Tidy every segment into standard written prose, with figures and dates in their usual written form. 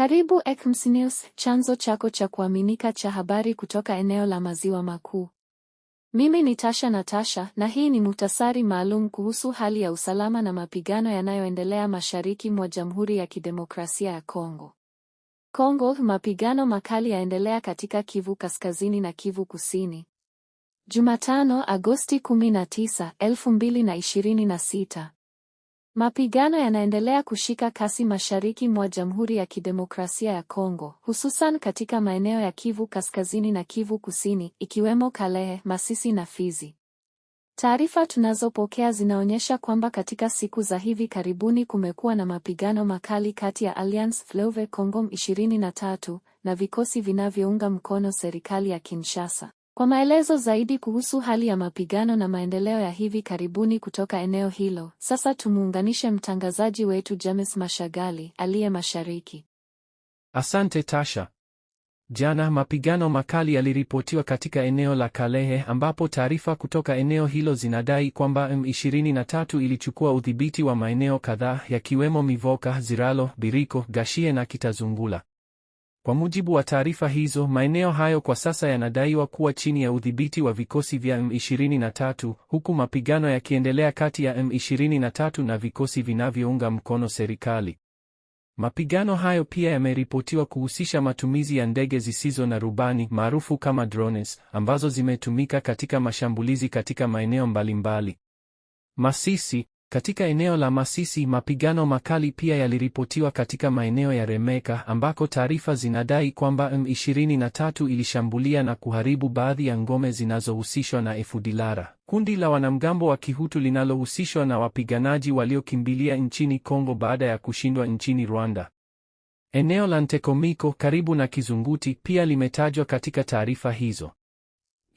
Karibu Ekms News, chanzo chako cha kuaminika cha habari kutoka eneo la Maziwa Makuu. Mimi ni Natasha na hii ni muhtasari maalum kuhusu hali ya usalama na mapigano yanayoendelea mashariki mwa Jamhuri ya Kidemokrasia ya Kongo. Mapigano makali yaendelea katika Kivu Kaskazini na Kivu Kusini. Jumatano, Agosti 19, 2026. Mapigano yanaendelea kushika kasi mashariki mwa Jamhuri ya Kidemokrasia ya Kongo, hususan katika maeneo ya Kivu Kaskazini na Kivu Kusini, ikiwemo Kalehe, Masisi na Fizi. Taarifa tunazopokea zinaonyesha kwamba katika siku za hivi karibuni kumekuwa na mapigano makali kati ya Alliance Fleuve Congo M23 na vikosi vinavyounga mkono serikali ya Kinshasa. Kwa maelezo zaidi kuhusu hali ya mapigano na maendeleo ya hivi karibuni kutoka eneo hilo, sasa tumuunganishe mtangazaji wetu James Mashagali, aliye mashariki. Asante Tasha. Jana mapigano makali yaliripotiwa katika eneo la Kalehe ambapo taarifa kutoka eneo hilo zinadai kwamba M23 ilichukua udhibiti wa maeneo kadhaa yakiwemo Mivoka, Ziralo, Biriko, Gashie na Kitazungula. Kwa mujibu wa taarifa hizo, maeneo hayo kwa sasa yanadaiwa kuwa chini ya udhibiti wa vikosi vya M23, huku mapigano yakiendelea kati ya M23 na vikosi vinavyounga mkono serikali. Mapigano hayo pia yameripotiwa kuhusisha matumizi ya ndege zisizo na rubani maarufu kama drones, ambazo zimetumika katika mashambulizi katika maeneo mbalimbali. Masisi. Katika eneo la Masisi, mapigano makali pia yaliripotiwa katika maeneo ya Remeka ambako taarifa zinadai kwamba M23 ilishambulia na kuharibu baadhi ya ngome zinazohusishwa na FDLR, kundi la wanamgambo wa Kihutu linalohusishwa na wapiganaji waliokimbilia nchini Kongo baada ya kushindwa nchini Rwanda. Eneo la Ntekomiko karibu na Kizunguti pia limetajwa katika taarifa hizo.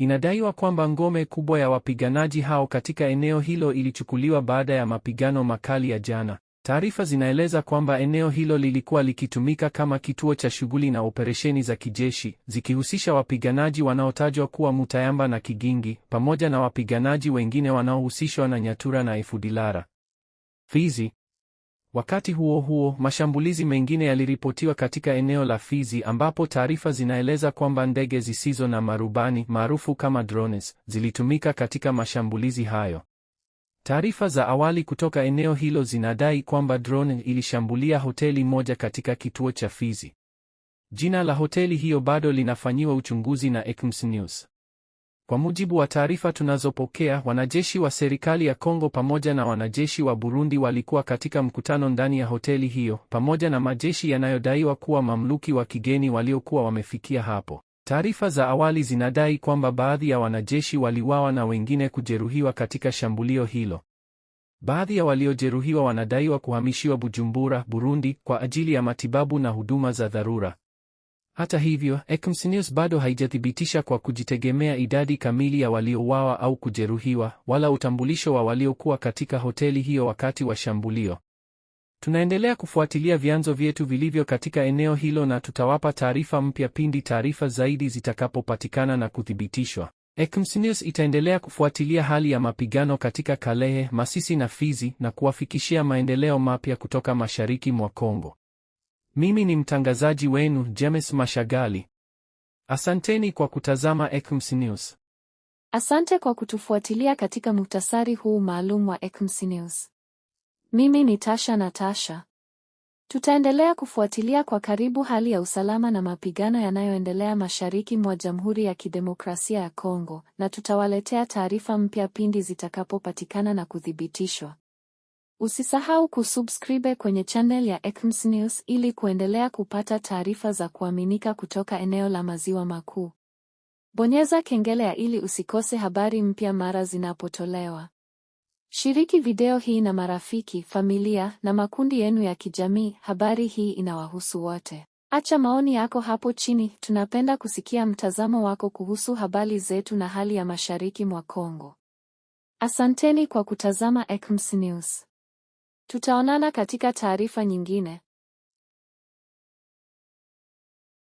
Inadaiwa kwamba ngome kubwa ya wapiganaji hao katika eneo hilo ilichukuliwa baada ya mapigano makali ya jana. Taarifa zinaeleza kwamba eneo hilo lilikuwa likitumika kama kituo cha shughuli na operesheni za kijeshi, zikihusisha wapiganaji wanaotajwa kuwa Mutayamba na Kigingi, pamoja na wapiganaji wengine wanaohusishwa na Nyatura na FDLR. Fizi. Wakati huo huo, mashambulizi mengine yaliripotiwa katika eneo la Fizi ambapo taarifa zinaeleza kwamba ndege zisizo na marubani maarufu kama drones zilitumika katika mashambulizi hayo. Taarifa za awali kutoka eneo hilo zinadai kwamba drone ilishambulia hoteli moja katika kituo cha Fizi. Jina la hoteli hiyo bado linafanyiwa uchunguzi na Ekms News. Kwa mujibu wa taarifa tunazopokea, wanajeshi wa serikali ya Kongo pamoja na wanajeshi wa Burundi walikuwa katika mkutano ndani ya hoteli hiyo, pamoja na majeshi yanayodaiwa kuwa mamluki wa kigeni waliokuwa wamefikia hapo. Taarifa za awali zinadai kwamba baadhi ya wanajeshi waliuawa na wengine kujeruhiwa katika shambulio hilo. Baadhi ya waliojeruhiwa wanadaiwa kuhamishiwa Bujumbura, Burundi, kwa ajili ya matibabu na huduma za dharura. Hata hivyo, Ekms News bado haijathibitisha kwa kujitegemea idadi kamili ya waliouawa au kujeruhiwa, wala utambulisho wa waliokuwa katika hoteli hiyo wakati wa shambulio. Tunaendelea kufuatilia vyanzo vyetu vilivyo katika eneo hilo na tutawapa taarifa mpya pindi taarifa zaidi zitakapopatikana na kuthibitishwa. Ekms News itaendelea kufuatilia hali ya mapigano katika Kalehe, Masisi na Fizi na kuwafikishia maendeleo mapya kutoka mashariki mwa Kongo. Mimi ni mtangazaji wenu James Mashagali. Asanteni kwa kutazama Ekms News. Asante kwa kutufuatilia katika muhtasari huu maalum wa Ekms News. Mimi ni Natasha. Tutaendelea kufuatilia kwa karibu hali ya usalama na mapigano yanayoendelea mashariki mwa Jamhuri ya Kidemokrasia ya Kongo, na tutawaletea taarifa mpya pindi zitakapopatikana na kuthibitishwa. Usisahau kusubscribe kwenye channel ya Ekms News ili kuendelea kupata taarifa za kuaminika kutoka eneo la Maziwa Makuu. Bonyeza kengele ya ili usikose habari mpya mara zinapotolewa. Shiriki video hii na marafiki, familia na makundi yenu ya kijamii. Habari hii inawahusu wote. Acha maoni yako hapo chini, tunapenda kusikia mtazamo wako kuhusu habari zetu na hali ya mashariki mwa Kongo. Asanteni kwa kutazama Ekms News. Tutaonana katika taarifa nyingine.